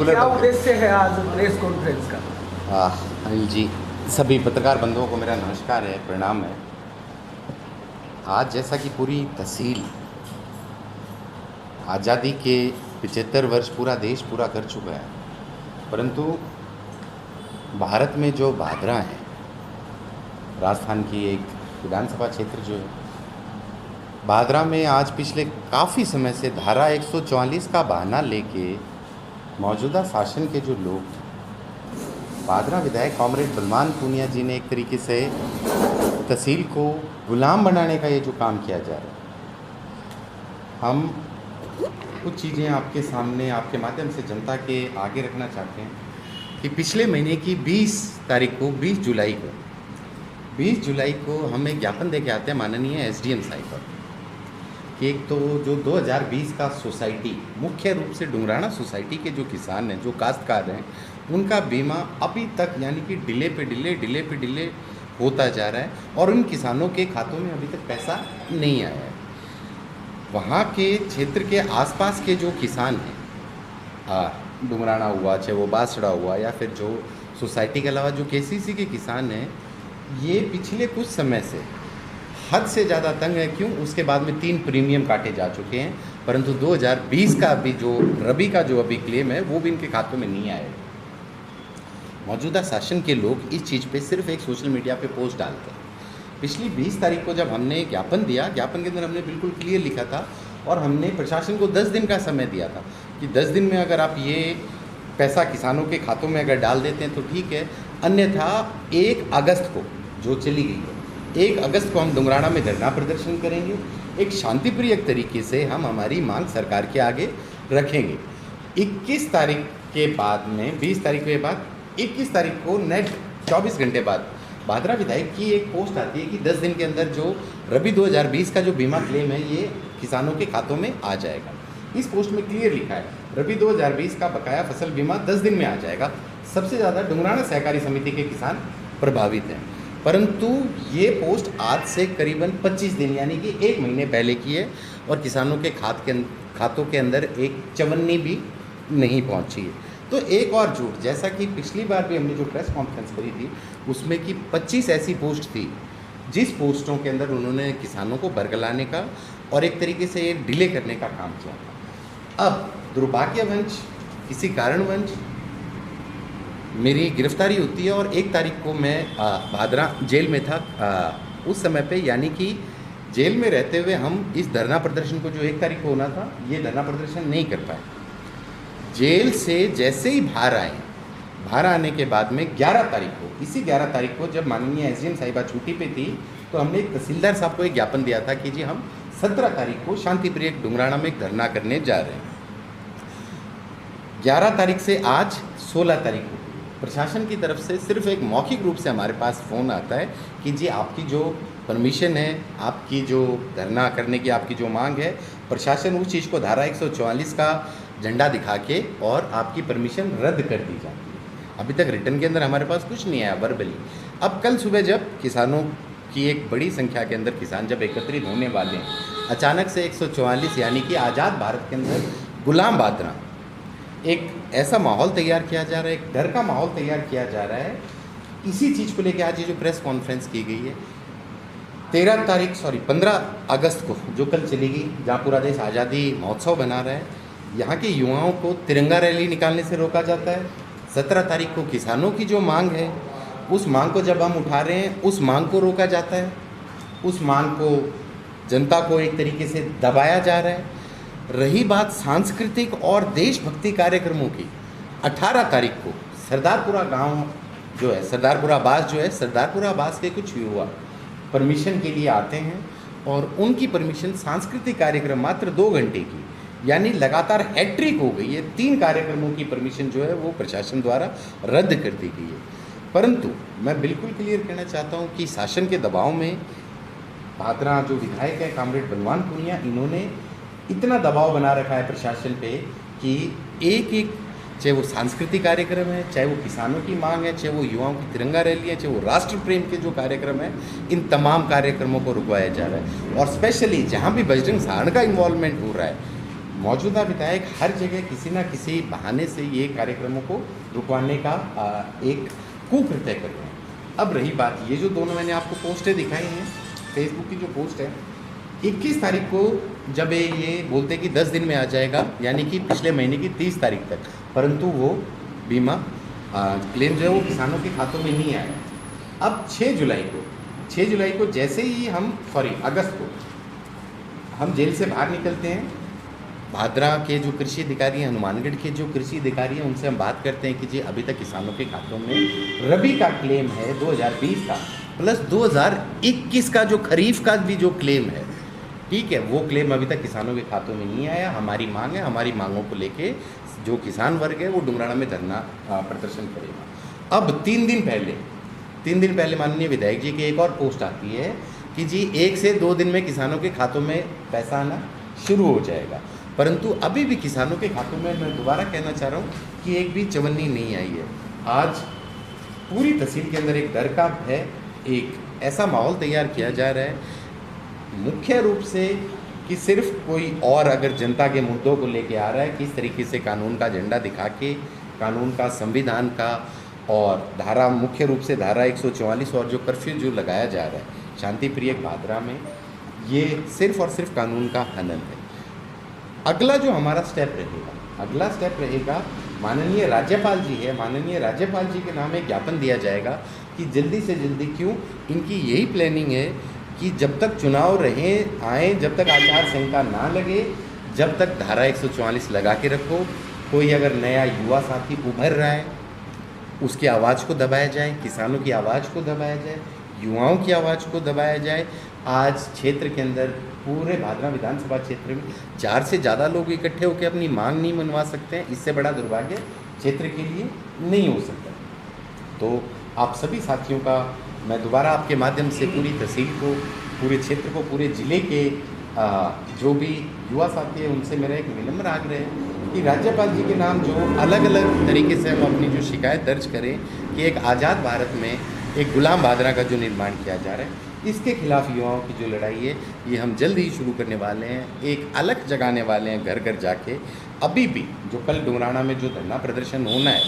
क्या उद्देश्य है आज प्रेस कॉन्फ्रेंस का? अनिल जी, सभी पत्रकार बंधुओं को मेरा नमस्कार है, प्रणाम है। आज जैसा कि पूरी तहसील आज़ादी के 75 वर्ष पूरा देश पूरा कर चुका है, परंतु भारत में जो भादरा है, राजस्थान की एक विधानसभा क्षेत्र जो है भादरा में, आज पिछले काफ़ी समय से धारा 144 का बहाना लेके मौजूदा शासन के जो लोग, भादरा विधायक कॉमरेड बलवान पूनिया जी ने एक तरीके से तहसील को गुलाम बनाने का ये जो काम किया जा रहा है, हम कुछ चीज़ें आपके सामने, आपके माध्यम से जनता के आगे रखना चाहते हैं कि पिछले महीने की 20 जुलाई को हम एक ज्ञापन दे के आते हैं माननीय एसडीएम साहिब पर कि एक तो जो 2020 का सोसाइटी, मुख्य रूप से डुंगराना सोसाइटी के जो किसान हैं, जो काश्तकार हैं, उनका बीमा अभी तक यानी कि डिले पे डिले होता जा रहा है और उन किसानों के खातों में अभी तक पैसा नहीं आया है। वहाँ के क्षेत्र के आसपास के जो किसान हैं, डुंगराना हुआ, चाहे वो बासड़ा हुआ, या फिर जो सोसाइटी के अलावा जो केसीसी के किसान हैं, ये पिछले कुछ समय से हद से ज़्यादा तंग है। क्यों? उसके बाद में 3 प्रीमियम काटे जा चुके हैं, परंतु 2020 का अभी जो रबी का जो अभी क्लेम है वो भी इनके खातों में नहीं आएगा। मौजूदा शासन के लोग इस चीज़ पे सिर्फ एक सोशल मीडिया पे पोस्ट डालते हैं। पिछली 20 तारीख को जब हमने ज्ञापन दिया, ज्ञापन के अंदर हमने बिल्कुल क्लियर लिखा था और हमने प्रशासन को 10 दिन का समय दिया था कि 10 दिन में अगर आप ये पैसा किसानों के खातों में अगर डाल देते हैं तो ठीक है, अन्यथा 1 अगस्त को जो चली गई है, 1 अगस्त को हम डुंगराना में धरना प्रदर्शन करेंगे। एक शांतिप्रिय तरीके से हम हमारी मांग सरकार के आगे रखेंगे। 21 तारीख के बाद में, 20 तारीख के बाद 21 तारीख को नेट 24 घंटे बाद भादरा विधायक की एक पोस्ट आती है कि 10 दिन के अंदर जो रबी 2020 का जो बीमा क्लेम है ये किसानों के खातों में आ जाएगा। इस पोस्ट में क्लियर लिखा है रबी 2020 का बकाया फसल बीमा 10 दिन में आ जाएगा। सबसे ज़्यादा डुंगराना सहकारी समिति के किसान प्रभावित हैं, परंतु ये पोस्ट आज से करीबन 25 दिन यानी कि 1 महीने पहले की है और किसानों के खातों के अंदर एक चवन्नी भी नहीं पहुंची है। तो एक और झूठ, जैसा कि पिछली बार भी हमने जो प्रेस कॉन्फ्रेंस करी थी उसमें कि 25 ऐसी पोस्ट थी जिस पोस्टों के अंदर उन्होंने किसानों को बरगलाने का और एक तरीके से एक डिले करने का काम किया था। अब दुर्भाग्यवंश, किसी कारणवंश मेरी गिरफ्तारी होती है और 1 तारीख को मैं भादरा जेल में था। उस समय पे यानी कि जेल में रहते हुए हम इस धरना प्रदर्शन को, जो 1 तारीख को होना था, ये धरना प्रदर्शन नहीं कर पाए। जेल से जैसे ही बाहर आने के बाद में 11 तारीख को, इसी 11 तारीख को जब माननीय एसडीएम साहिबा छुट्टी पे थी तो हमने एक तहसीलदार साहब को एक ज्ञापन दिया था कि जी हम 17 तारीख को शांतिप्रिय डुंगराना में एक धरना करने जा रहे हैं। 11 तारीख से आज 16 तारीख को प्रशासन की तरफ से सिर्फ एक मौखिक रूप से हमारे पास फ़ोन आता है कि जी आपकी जो परमिशन है, आपकी जो धरना करने की आपकी जो मांग है, प्रशासन उस चीज़ को धारा 144 का झंडा दिखा के और आपकी परमिशन रद्द कर दी जाती है। अभी तक रिटर्न के अंदर हमारे पास कुछ नहीं आया वर्बली। अब कल सुबह जब किसानों की एक बड़ी संख्या के अंदर किसान जब एकत्रित होने वाले हैं, अचानक से 144 यानी कि आज़ाद भारत के अंदर गुलाम भादरा, एक ऐसा माहौल तैयार किया जा रहा है, एक डर का माहौल तैयार किया जा रहा है। इसी चीज़ को लेकर आज ये जो प्रेस कॉन्फ्रेंस की गई है 15 अगस्त को जो कल चलेगी, जहाँ पूरा देश आज़ादी महोत्सव बना रहा है, यहाँ के युवाओं को तिरंगा रैली निकालने से रोका जाता है। 17 तारीख को किसानों की जो मांग है, उस मांग को जब हम उठा रहे हैं, उस मांग को रोका जाता है, उस मांग को जनता को एक तरीके से दबाया जा रहा है। रही बात सांस्कृतिक और देशभक्ति कार्यक्रमों की, 18 तारीख को सरदारपुरा गांव जो है, सरदारपुरा आवास के कुछ युवा परमिशन के लिए आते हैं और उनकी परमिशन सांस्कृतिक कार्यक्रम मात्र 2 घंटे की, यानी लगातार हैट्रिक हो गई है। 3 कार्यक्रमों की परमिशन जो है वो प्रशासन द्वारा रद्द कर दी गई है। परंतु मैं बिल्कुल क्लियर कहना चाहता हूँ कि शासन के दबाव में भादरा जो विधायक है कॉमरेड बलवान पूनिया, इन्होंने इतना दबाव बना रखा है प्रशासन पे कि एक चाहे वो सांस्कृतिक कार्यक्रम है, चाहे वो किसानों की मांग है, चाहे वो युवाओं की तिरंगा रैली है, चाहे वो राष्ट्र प्रेम के जो कार्यक्रम है, इन तमाम कार्यक्रमों को रुकवाया जा रहा है। और स्पेशली जहाँ भी बजरंग सहारण का इन्वॉल्वमेंट हो रहा है, मौजूदा विधायक हर जगह किसी न किसी बहाने से ये कार्यक्रमों को रुकवाने का एक कुकृत्य कर रहे हैं। अब रही बात, ये जो दोनों मैंने आपको पोस्टें दिखाई हैं, फेसबुक की जो पोस्ट है, 21 तारीख को जब ये बोलते कि 10 दिन में आ जाएगा, यानी कि पिछले महीने की 30 तारीख तक, परंतु वो बीमा क्लेम जो है वो किसानों के खातों में नहीं आया। अब 6 जुलाई को जैसे ही अगस्त को हम जेल से बाहर निकलते हैं, भादरा के जो कृषि अधिकारी हैं, हनुमानगढ़ के जो कृषि अधिकारी हैं, उनसे हम बात करते हैं कि जी अभी तक किसानों के खातों में रबी का क्लेम है 2020 का प्लस 2021 का जो खरीफ का भी जो क्लेम है, ठीक है, वो क्लेम अभी तक किसानों के खातों में नहीं आया। हमारी मांग है, हमारी मांगों को लेके जो किसान वर्ग है वो डुंगराना में धरना प्रदर्शन करेगा। अब 3 दिन पहले माननीय विधायक जी की एक और पोस्ट आती है कि जी 1 से 2 दिन में किसानों के खातों में पैसा आना शुरू हो जाएगा, परंतु अभी भी किसानों के खातों में, मैं दोबारा कहना चाह रहा हूँ कि एक भी चवन्नी नहीं आई है। आज पूरी तहसील के अंदर एक डर का भय, एक ऐसा माहौल तैयार किया जा रहा है मुख्य रूप से कि सिर्फ कोई और अगर जनता के मुद्दों को लेके आ रहा है, किस तरीके से कानून का झंडा दिखा के, कानून का, संविधान का और मुख्य रूप से धारा 144 और जो कर्फ्यू जो लगाया जा रहा है शांति प्रिय भादरा में, ये सिर्फ और सिर्फ कानून का हनन है। अगला जो हमारा स्टेप रहेगा, माननीय राज्यपाल जी है, माननीय राज्यपाल जी के नाम एक ज्ञापन दिया जाएगा कि जल्दी से जल्दी, क्यों इनकी यही प्लानिंग है कि जब तक चुनाव आए, जब तक आचार संहिता ना लगे, जब तक धारा 144 लगा के रखो। कोई अगर नया युवा साथी उभर रहा है, उसकी आवाज़ को दबाया जाए, किसानों की आवाज़ को दबाया जाए, युवाओं की आवाज़ को दबाया जाए। आज क्षेत्र के अंदर, पूरे भादरा विधानसभा क्षेत्र में 4 से ज़्यादा लोग इकट्ठे होकर अपनी मांग नहीं मनवा सकते हैं। इससे बड़ा दुर्भाग्य क्षेत्र के लिए नहीं हो सकता। तो आप सभी साथियों का मैं दोबारा आपके माध्यम से पूरी तहसील को, पूरे क्षेत्र को, पूरे ज़िले के जो भी युवा साथी हैं, उनसे मेरा एक विनम्र आग्रह है कि राज्यपाल जी के नाम जो अलग अलग तरीके से हम अपनी जो शिकायत दर्ज करें कि एक आज़ाद भारत में एक गुलाम भादरा का जो निर्माण किया जा रहा है, इसके खिलाफ युवाओं की जो लड़ाई है, ये हम जल्द ही शुरू करने वाले हैं। एक अलग जगाने वाले हैं घर घर जाके। अभी भी जो कल डुंगराना में जो धरना प्रदर्शन होना है,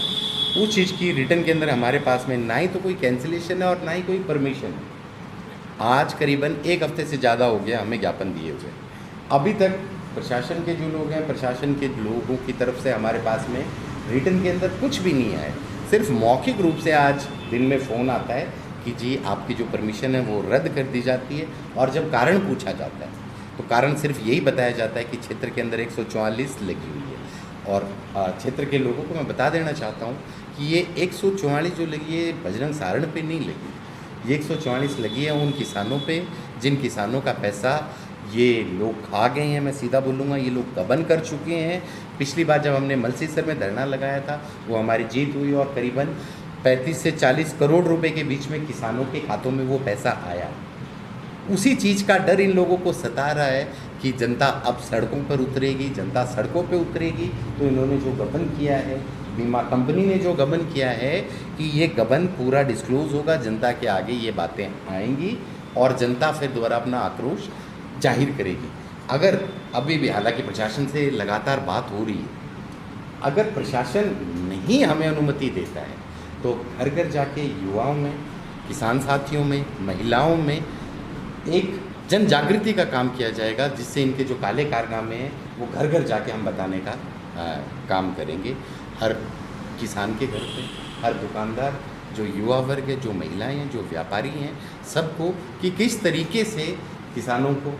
उस चीज़ की रिटर्न के अंदर हमारे पास में ना ही तो कोई कैंसिलेशन है और ना ही कोई परमिशन है। आज करीबन 1 हफ्ते से ज़्यादा हो गया हमें ज्ञापन दिए हुए। अभी तक प्रशासन के जो लोग हैं, प्रशासन के लोगों की तरफ से हमारे पास में रिटर्न के अंदर कुछ भी नहीं आया। सिर्फ मौखिक रूप से आज दिन में फ़ोन आता है कि जी आपकी जो परमिशन है वो रद्द कर दी जाती है, और जब कारण पूछा जाता है तो कारण सिर्फ यही बताया जाता है कि क्षेत्र के अंदर 144 लगी हुई है। और क्षेत्र के लोगों को मैं बता देना चाहता हूँ कि ये 144 जो लगी है बजरंग सारण पे नहीं लगी, ये 144 लगी है उन किसानों पे जिन किसानों का पैसा ये लोग खा गए हैं। मैं सीधा बोलूँगा, ये लोग गबन कर चुके हैं। पिछली बार जब हमने मलसीसर में धरना लगाया था, वो हमारी जीत हुई और करीबन 35 से 40 करोड़ रुपए के बीच में किसानों के खातों में वो पैसा आया। उसी चीज़ का डर इन लोगों को सता रहा है कि जनता अब सड़कों पर उतरेगी, जनता सड़कों पर उतरेगी। तो इन्होंने जो गबन किया है, बीमा कंपनी ने जो गबन किया है, कि ये गबन पूरा डिस्क्लोज होगा, जनता के आगे ये बातें आएंगी और जनता फिर दोबारा अपना आक्रोश जाहिर करेगी। अगर अभी भी, हालांकि प्रशासन से लगातार बात हो रही है, अगर प्रशासन नहीं हमें अनुमति देता है तो घर घर जाके युवाओं में, किसान साथियों में, महिलाओं में एक जन जागृति का काम किया जाएगा, जिससे इनके जो काले कारनामे हैं वो घर घर जाके हम बताने का काम करेंगे। हर किसान के घर पे, हर दुकानदार, जो युवा वर्ग है, जो महिलाएं हैं, जो व्यापारी हैं, सबको कि किस तरीके से किसानों को,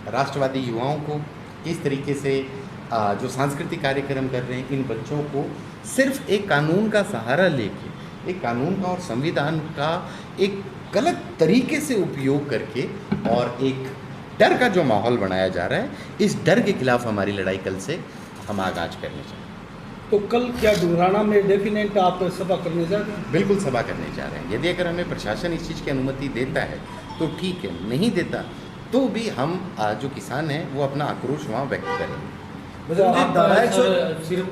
राष्ट्रवादी युवाओं को, किस तरीके से जो सांस्कृतिक कार्यक्रम कर रहे हैं, इन बच्चों को सिर्फ एक कानून का सहारा लेके, एक कानून का और संविधान का एक गलत तरीके से उपयोग करके और एक डर का जो माहौल बनाया जा रहा है, इस डर के खिलाफ हमारी लड़ाई कल से हम आगाज करने चाहिए। तो कल क्या डुंगराना में डेफिनेट आप सभा करने जा रहे हैं? बिल्कुल सभा करने जा रहे हैं। यदि अगर हमें प्रशासन इस चीज़ की अनुमति देता है तो ठीक है, नहीं देता तो भी हम जो किसान हैं वो अपना आक्रोश वहाँ व्यक्त करेंगे। सिर्फ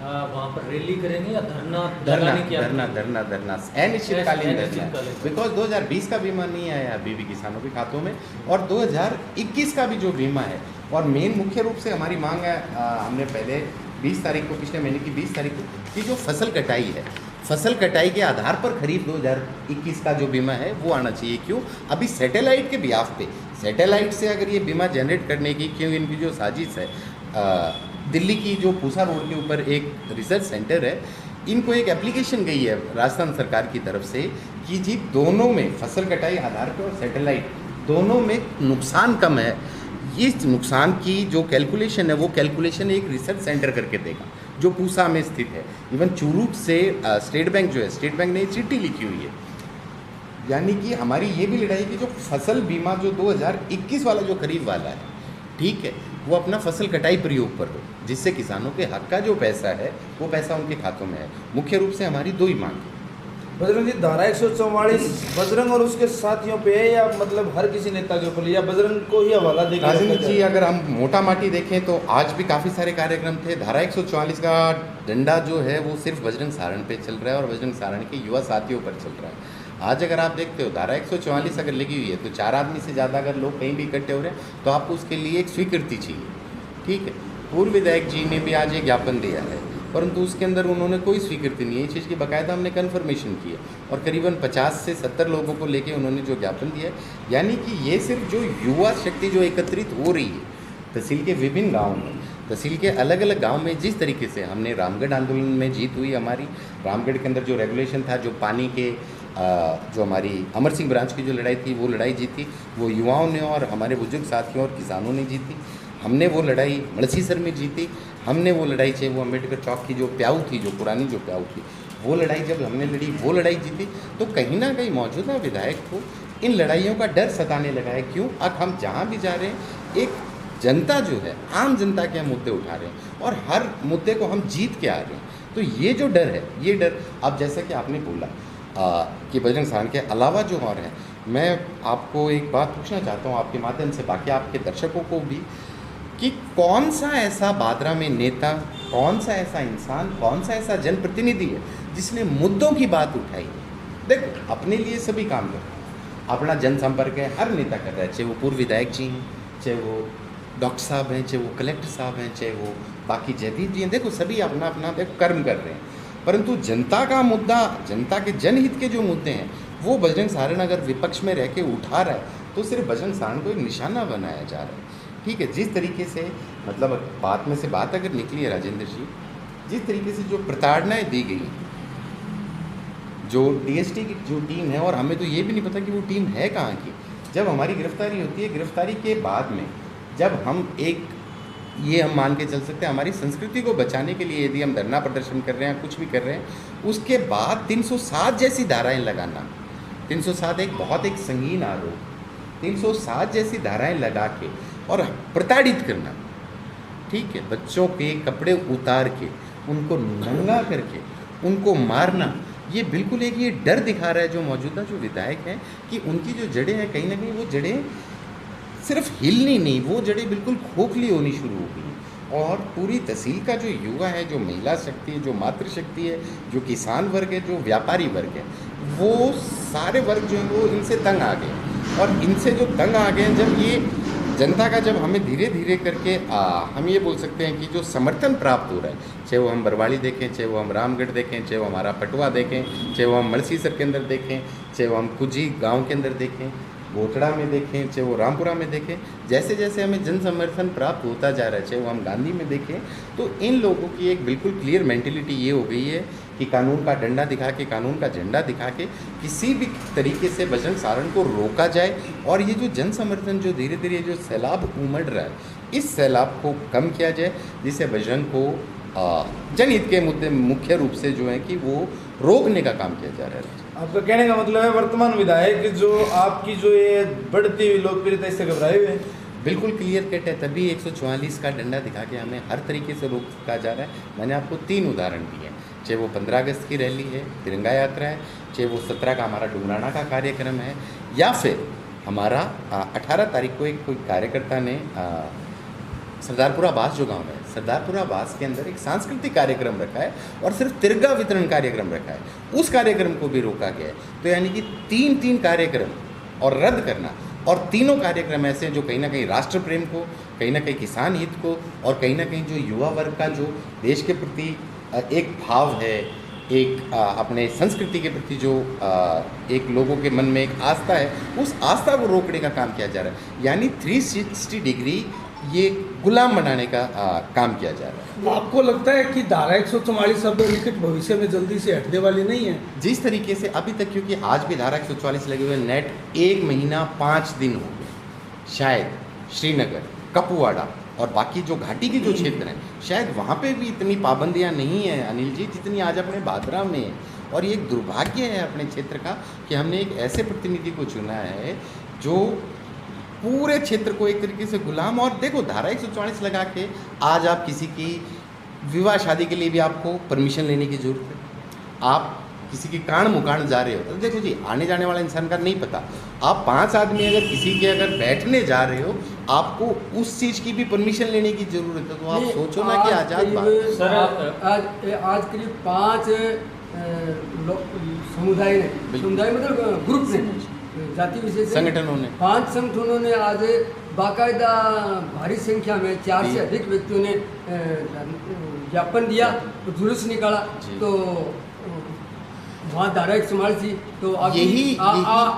वहाँ पर रैली करेंगे या धरना धरना लगाने की धरना धरना धरना अनिश्चितकालीन धरना, अनिश्चितकालीन। बिकॉज 2020 का बीमा नहीं आया अभी भी किसानों के खातों में, और 2021 का भी जो बीमा है, और मेन मुख्य रूप से हमारी मांग है, हमने पहले 20 तारीख को, पिछले महीने की 20 तारीख को, कि जो फसल कटाई है, फसल कटाई के आधार पर खरीफ 2021 का जो बीमा है वो आना चाहिए। क्यों? अभी सैटेलाइट के बिहाफ पे, सैटेलाइट से अगर ये बीमा जनरेट करने की, क्यों इनकी जो साजिश है, दिल्ली की जो पूसा रोड के ऊपर एक रिसर्च सेंटर है, इनको एक एप्लीकेशन गई है राजस्थान सरकार की तरफ से कि जी दोनों में, फसल कटाई आधार पर और सैटेलाइट दोनों में नुकसान कम है। इस नुकसान की जो कैलकुलेशन है वो कैलकुलेशन एक रिसर्च सेंटर करके देगा जो पूसा में स्थित है। इवन चूरू से स्टेट बैंक जो है, स्टेट बैंक ने चिट्ठी लिखी हुई है, यानी कि हमारी ये भी लड़ाई कि जो फसल बीमा जो 2021 वाला जो खरीफ वाला है, ठीक है, वो अपना फसल कटाई प्रयोग पर हो, जिससे किसानों के हक का जो पैसा है वो पैसा उनके खातों में है। मुख्य रूप से हमारी दो ही मांग है। बजरंग जी, धारा 144 बजरंग और उसके साथियों पे है या मतलब हर किसी नेता के ऊपर, या बजरंग को ही हवाला देकर? राजेंद्र जी, अगर हम मोटा माटी देखें तो आज भी काफ़ी सारे कार्यक्रम थे। धारा 144 का डंडा जो है वो सिर्फ बजरंग सारण पे चल रहा है और बजरंग सारण के युवा साथियों पर चल रहा है। आज अगर आप देखते हो धारा 144 अगर लगी हुई है तो 4 आदमी से ज़्यादा अगर लोग कहीं भी इकट्ठे हो रहे हैं तो आपको उसके लिए एक स्वीकृति चाहिए, ठीक है। पूर्व विधायक जी ने भी आज एक ज्ञापन दिया है, परंतु उसके अंदर उन्होंने कोई स्वीकृति नहीं है। इस चीज़ की बाकायदा हमने कन्फर्मेशन की है और करीबन 50 से 70 लोगों को लेके उन्होंने जो ज्ञापन दिया है, यानी कि ये सिर्फ जो युवा शक्ति जो एकत्रित हो रही है तहसील के विभिन्न गाँव में, तहसील के अलग अलग गांव में, जिस तरीके से हमने रामगढ़ आंदोलन में जीत हुई हमारी, रामगढ़ के अंदर जो रेगुलेशन था, जो पानी के जो हमारी अमर सिंह ब्रांच की जो लड़ाई थी वो लड़ाई जीती, वो युवाओं ने और हमारे बुजुर्ग साथियों और किसानों ने जीती। हमने वो लड़ाई मड़सीसर में जीती, हमने वो लड़ाई, चाहे वो अम्बेडकर चौक की जो प्याऊ थी, जो पुरानी जो प्याऊ थी, वो लड़ाई जब हमने लड़ी, वो लड़ाई जीती। तो कहीं ना कहीं मौजूदा विधायक को इन लड़ाइयों का डर सताने लगा है। क्यों? अब हम जहाँ भी जा रहे हैं, एक जनता जो है, आम जनता के हम मुद्दे उठा रहे हैं और हर मुद्दे को हम जीत के आ रहे हैं। तो ये जो डर है, ये डर, अब जैसा कि आपने बोला कि बजरंग सारण के अलावा जो और हैं, मैं आपको एक बात पूछना चाहता हूँ आपके माध्यम से, बाकी आपके दर्शकों को भी, कि कौन सा ऐसा बादरा में नेता, कौन सा ऐसा इंसान, कौन सा ऐसा जनप्रतिनिधि है जिसने मुद्दों की बात उठाई। देखो, अपने लिए सभी काम करते हैं, अपना जनसंपर्क है, हर नेता कर रहा है, चाहे वो पूर्व विधायक जी हैं, चाहे वो डॉक्टर साहब हैं, चाहे वो कलेक्टर साहब हैं, चाहे वो बाकी जयदीप जी हैं। देखो, सभी अपना अपना देखो कर्म कर रहे हैं, परंतु जनता का मुद्दा, जनता के जनहित के जो मुद्दे हैं वो बजरंग सारण अगर विपक्ष में रह के उठा रहा है तो सिर्फ बजरंग सारण को एक निशाना बनाया जा रहा है। ठीक है, जिस तरीके से, मतलब बात में से बात अगर निकली है राजेंद्र जी, जिस तरीके से जो प्रताड़नाएं दी गई, जो डीएसटी की जो टीम है, और हमें तो ये भी नहीं पता कि वो टीम है कहाँ की। जब हमारी गिरफ्तारी होती है, गिरफ्तारी के बाद में जब हम एक, ये हम मान के चल सकते हैं, हमारी संस्कृति को बचाने के लिए यदि हम धरना प्रदर्शन कर रहे हैं, कुछ भी कर रहे हैं, उसके बाद 307 जैसी धाराएं लगाना, 307 एक बहुत एक संगीन आरोप, 307 जैसी धाराएं लगा के और प्रताड़ित करना, ठीक है, बच्चों के कपड़े उतार के, उनको नंगा करके, उनको मारना, ये बिल्कुल एक ये डर दिखा रहा है जो मौजूदा जो विधायक हैं कि उनकी जो जड़ें हैं, कहीं ना कहीं वो जड़ें सिर्फ हिलनी नहीं, वो जड़ें बिल्कुल खोखली होनी शुरू हो गई। और पूरी तहसील का जो युवा है, जो महिला शक्ति है, जो मातृशक्ति है, जो किसान वर्ग है, जो व्यापारी वर्ग है, वो सारे वर्ग जो हैं वो इनसे तंग आ गए। और इनसे जो तंग आ गए, जब ये जनता का, जब हमें धीरे धीरे करके हम ये बोल सकते हैं कि जो समर्थन प्राप्त हो रहा है, चाहे वो हम बरवाड़ी देखें, चाहे वो हम रामगढ़ देखें, चाहे वो हमारा पटवा देखें, चाहे वो हम मड़सीसर के अंदर देखें, चाहे वो हम कुजी गाँव के अंदर देखें, गोटड़ा में देखें, चाहे वो रामपुरा में देखें, जैसे जैसे हमें जन समर्थन प्राप्त होता जा रहा है, चाहे वो हम गांधी में देखें, तो इन लोगों की एक बिल्कुल क्लियर मेंटेलिटी ये हो गई है कि कानून का डंडा दिखा के, कानून का झंडा दिखा के किसी भी तरीके से बजरंग सारण को रोका जाए। और ये जो जन समर्थन जो धीरे धीरे जो सैलाब उमड़ रहा है, इस सैलाब को कम किया जाए, जिससे बजरंग को जनहित के मुद्दे मुख्य रूप से जो है कि वो रोकने का काम किया जा रहा है। आपका कहने का मतलब है वर्तमान विधायक जो आपकी जो ये बढ़ती हुई लोकप्रियता, इससे घबराए हुए हैं? बिल्कुल क्लियर कट है, तभी 144 का डंडा दिखा के हमें हर तरीके से रोका जा रहा है। मैंने आपको 3 उदाहरण दिए हैं, चाहे वो 15 अगस्त की रैली है, तिरंगा यात्रा है, चाहे वो 17 का हमारा डुंगराना का कार्यक्रम है, या फिर हमारा 18 तारीख को एक कोई कार्यकर्ता ने सरदारपुरा बास जो गाँव है, सरदारपुरा आवास के अंदर एक सांस्कृतिक कार्यक्रम रखा है और सिर्फ तिरंगा वितरण कार्यक्रम रखा है, उस कार्यक्रम को भी रोका गया है। तो यानी कि तीन कार्यक्रम और रद्द करना, और तीनों कार्यक्रम ऐसे हैं जो कहीं ना कहीं राष्ट्र प्रेम को, कहीं ना कहीं किसान हित को, और कहीं ना कहीं जो युवा वर्ग का जो देश के प्रति एक भाव है, एक अपने संस्कृति के प्रति जो एक लोगों के मन में एक आस्था है, उस आस्था को रोकने का काम किया जा रहा है। यानी 360 डिग्री ये गुलाम बनाने का काम किया जा रहा है। आपको लगता है कि धारा 144 अब निकट भविष्य में जल्दी से हटने वाली नहीं है? जिस तरीके से अभी तक, क्योंकि आज भी धारा 144 लगे हुए, नेट 1 महीना 5 दिन हो गए, शायद श्रीनगर, कपुवाड़ा और बाकी जो घाटी के जो क्षेत्र हैं, शायद वहाँ पे भी इतनी पाबंदियाँ नहीं हैं अनिल जी जितनी आज अपने बादरा में है। और ये एक दुर्भाग्य है अपने क्षेत्र का कि हमने एक ऐसे प्रतिनिधि को चुना है जो पूरे क्षेत्र को एक तरीके से गुलाम। और देखो, धारा 144 लगा के आज आप किसी की विवाह शादी के लिए भी आपको परमिशन लेने की ज़रूरत है। आप किसी की कान मुकान जा रहे हो तो देखो जी, आने जाने वाला इंसान का नहीं पता, आप 5 आदमी अगर किसी के अगर बैठने जा रहे हो, आपको उस चीज़ की भी परमिशन लेने की ज़रूरत है। तो आप सोचो ना कि आज़ाद बात। सर आज करीब 5 समुदाय मतलब ग्रुप ने, जाति विशेष संगठनों ने, 5 संगठनों ने आज बाकायदा भारी संख्या में 4 से अधिक व्यक्तियों ने ज्ञापन दिया, तो जुलूस निकाला। तो वहाँ धारा 144 थी, तो आप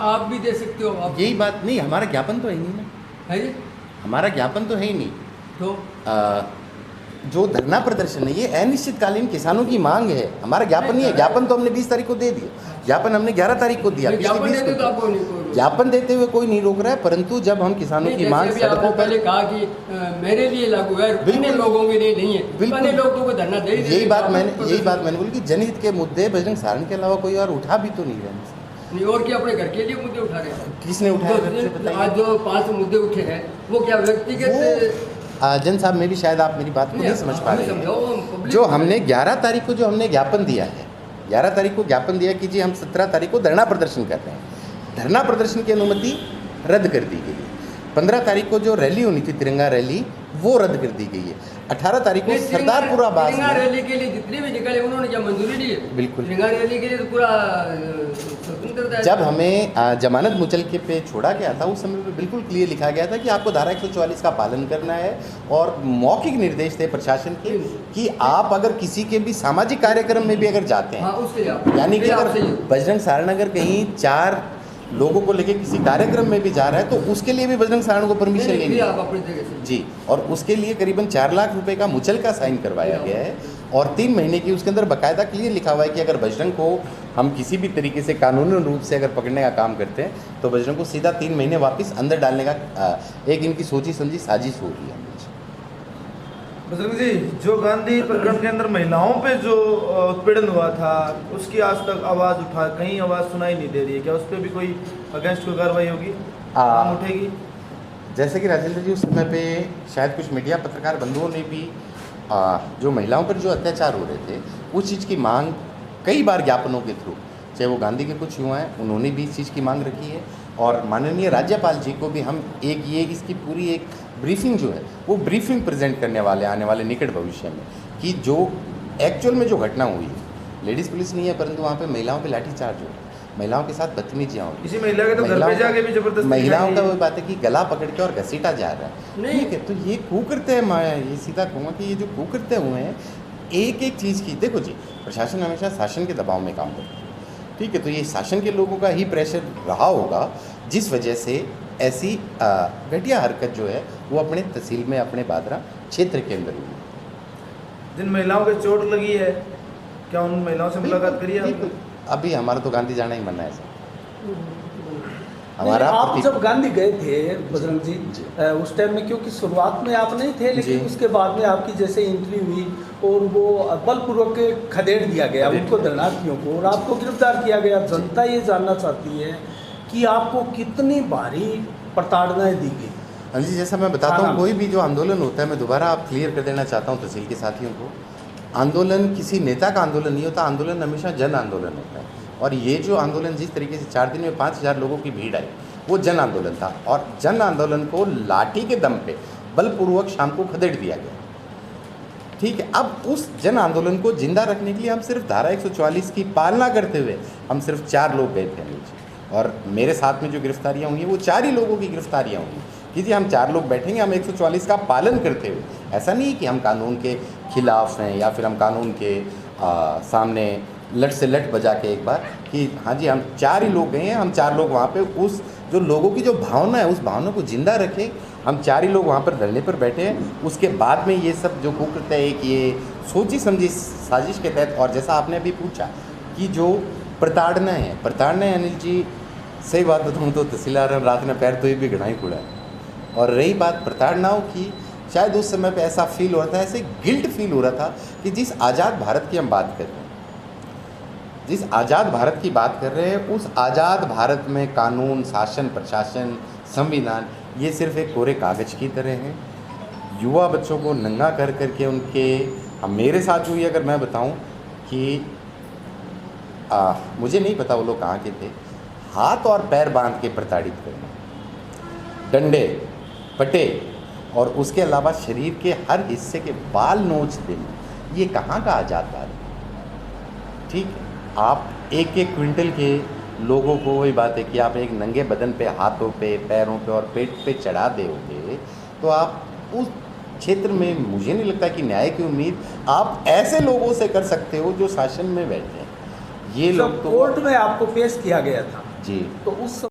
आप भी दे सकते हो। आप यही बात नहीं, हमारा ज्ञापन तो है ही नहीं ना, है जी, हमारा ज्ञापन तो है ही नहीं। तो जो धरना प्रदर्शन है ये अनिश्चितकालीन किसानों की मांग है, हमारा ज्ञापन नहीं है। ज्ञापन तो हमने 20 तारीख को दे दिया, ज्ञापन हमने 11 तारीख को दिया। ज्ञापन देते हुए कोई नहीं रोक रहा है, परंतु जब हम किसानों की मांग सड़कों पर, पहले कहा कि मेरे लिए लागू है, अन्य लोगों के लिए नहीं है, बिल्कुल लोग तो धरना दे। यही बात मैंने बोली कि जनहित के मुद्दे बजरंग सारण के अलावा कोई और उठा भी तो नहीं रहे। नहीं, और क्या अपने घर के लिए मुद्दे उठा रहे हैं? किसने उठाया? आज जो 5 मुद्दे उठे हैं वो क्या व्यक्तिगत? जन साहब, में भी शायद आप मेरी बात को नहीं समझ पा रहे हैं। जो हमने 11 तारीख को जो हमने ज्ञापन दिया है, 11 तारीख को ज्ञापन दिया कि जी हम 17 तारीख को धरना प्रदर्शन कर रहे हैं, धरना प्रदर्शन की अनुमति रद्द कर दी गई है। 15 तारीख को जो रैली होनी थी, तिरंगा रैली, वो रद्द कर दी गई है। 18 तारीख को सरदारपुरा आवास तिरंगा रैली के लिए जितने भी निकाले उन्होंने क्या मंजूरी दी है? बिल्कुल। तिरंगा रैली के लिए तो पूरा स्वतंत्रता है। जब हमें जमानत मुचलके पे छोड़ा गया था, उस समय पे बिल्कुल क्लियर लिखा गया था कि आपको धारा 144 का पालन करना है, और मौखिक निर्देश थे प्रशासन के कि आप अगर किसी के भी सामाजिक कार्यक्रम में भी अगर जाते हैं, यानी कि अगर बजरंग सारण अगर कहीं 4 लोगों को लेके किसी कार्यक्रम में भी जा रहा है तो उसके लिए भी बजरंग सारण को परमिशन लेनी है जी। और उसके लिए करीबन 4 लाख रुपए का मुचलका साइन करवाया गया है, और 3 महीने की उसके अंदर बाकायदा क्लियर लिखा हुआ है कि अगर बजरंग को हम किसी भी तरीके से कानूनी रूप से अगर पकड़ने का काम करते हैं तो बजरंग को सीधा 3 महीने वापस अंदर डालने का एक इनकी सोची समझी साजिश हो रही है। बजरंग जी, जो गांधी प्रकरण के अंदर महिलाओं पे जो उत्पीड़न हुआ था, उसकी आज तक आवाज़ उठा, कहीं आवाज़ सुनाई नहीं दे रही है, क्या उस पर भी कोई अगेंस्ट कोई कार्रवाई होगी, काम उठेगी? जैसे कि राजेंद्र जी, उस समय पे शायद कुछ मीडिया पत्रकार बंधुओं ने भी जो महिलाओं पर जो अत्याचार हो रहे थे, उस चीज़ की मांग कई बार ज्ञापनों के थ्रू, चाहे वो गांधी के कुछ युवा हैं, उन्होंने भी इस चीज़ की मांग रखी है। और माननीय राज्यपाल जी को भी हम इसकी पूरी एक ब्रीफिंग जो है वो ब्रीफिंग प्रेजेंट करने वाले आने वाले निकट भविष्य में, कि जो एक्चुअल में जो घटना हुई है, लेडीज़ पुलिस नहीं है परंतु वहाँ पे महिलाओं पे लाठीचार्ज हो, महिलाओं के साथ बदतमीजियाँ हो, किसी महिला के तो घर पे जाके भी जबरदस्ती, महिलाओं का वो बात है कि गला पकड़ के और घसीटा जा रहा है। ठीक है, तो ये कुकृत्य है, ये सीधा कहूँगा कि ये जो कुकृत्य हुए हैं, एक एक चीज़ की, देखो जी, प्रशासन हमेशा शासन के दबाव में काम करता है, ठीक है, तो ये शासन के लोगों का ही प्रेशर रहा होगा जिस वजह से ऐसी घटिया हरकत जो है वो अपने तहसील में, अपने बादरा क्षेत्र के अंदर हुई। जिन महिलाओं के चोट लगी है, क्या उन महिलाओं से मुलाकात करी है? अभी हमारा तो गांधी जाना ही मना है सर हमारा। आप जब गांधी गए थे बजरंग जी, उस टाइम में, क्योंकि शुरुआत में आप नहीं थे, लेकिन उसके बाद में आपकी जैसे एंट्री हुई और वो बलपूर्वक खदेड़ दिया गया उनको, शरणार्थियों को, और आपको गिरफ्तार किया गया। जनता ये जानना चाहती है कि आपको कितनी भारी प्रताड़नाएं दी गई। हाँ जी, जैसा मैं बताता हूँ, कोई भी जो आंदोलन होता है, मैं दोबारा आप क्लियर कर देना चाहता हूँ तहसील के साथियों को, आंदोलन किसी नेता का आंदोलन नहीं होता, आंदोलन हमेशा जन आंदोलन होता है। और ये जो आंदोलन जिस तरीके से 4 दिन में 5000 लोगों की भीड़ आई, वो जन आंदोलन था, और जन आंदोलन को लाठी के दम पे बलपूर्वक शाम को खदेड़ दिया गया। ठीक है। अब उस जन आंदोलन को जिंदा रखने के लिए हम सिर्फ धारा 144 की पालना करते हुए हम सिर्फ 4 लोग गए थे अनिल जी, और मेरे साथ में जो गिरफ्तारियां हुई हैं वो 4 ही लोगों की गिरफ्तारियां हुई कि जी हम 4 लोग बैठेंगे, हम 144 का पालन करते हुए। ऐसा नहीं है कि हम कानून के खिलाफ हैं या फिर हम कानून के सामने लट से लट बजा के एक बार कि हाँ जी हम 4 ही लोग गए हैं, हम 4 लोग वहाँ पे उस जो लोगों की जो भावना है उस भावना को जिंदा रखें, हम 4 ही लोग वहाँ पर धरने पर बैठे हैं। उसके बाद में ये सब जो कुकृत्य है कि ये सोची समझी साजिश के तहत, और जैसा आपने अभी पूछा कि जो प्रताड़ना है अनिल जी, सही बात बताऊँ तो तहसीलदार रात में पैर तो ये भी घड़ाई खुड़ा है। और रही बात प्रताड़नाओं की, शायद उस समय पे ऐसा फील हो रहा था, ऐसे गिल्ट फील हो रहा था कि जिस आज़ाद भारत की हम बात कर रहे हैं, जिस आज़ाद भारत की बात कर रहे हैं, उस आज़ाद भारत में कानून, शासन, प्रशासन, संविधान ये सिर्फ एक कोरे कागज़ की तरह हैं। युवा बच्चों को नंगा कर करके उनके, मेरे साथ हुई अगर मैं बताऊं कि मुझे नहीं पता वो लोग कहाँ के थे, हाथ और पैर बांध के प्रताड़ित करना, डंडे, पटे और उसके अलावा शरीर के हर हिस्से के बाल नोच देना, ये कहाँ का आज़ाद भारत। ठीक है, आप 1-1 क्विंटल के लोगों को, वही बात है कि आप एक नंगे बदन पे, हाथों पे, पैरों पे और पेट पे चढ़ा दोगे तो आप उस क्षेत्र में, मुझे नहीं लगता कि न्याय की उम्मीद आप ऐसे लोगों से कर सकते हो जो शासन में बैठे हैं। ये लोग तो कोर्ट में आपको पेश किया गया था जी, तो उस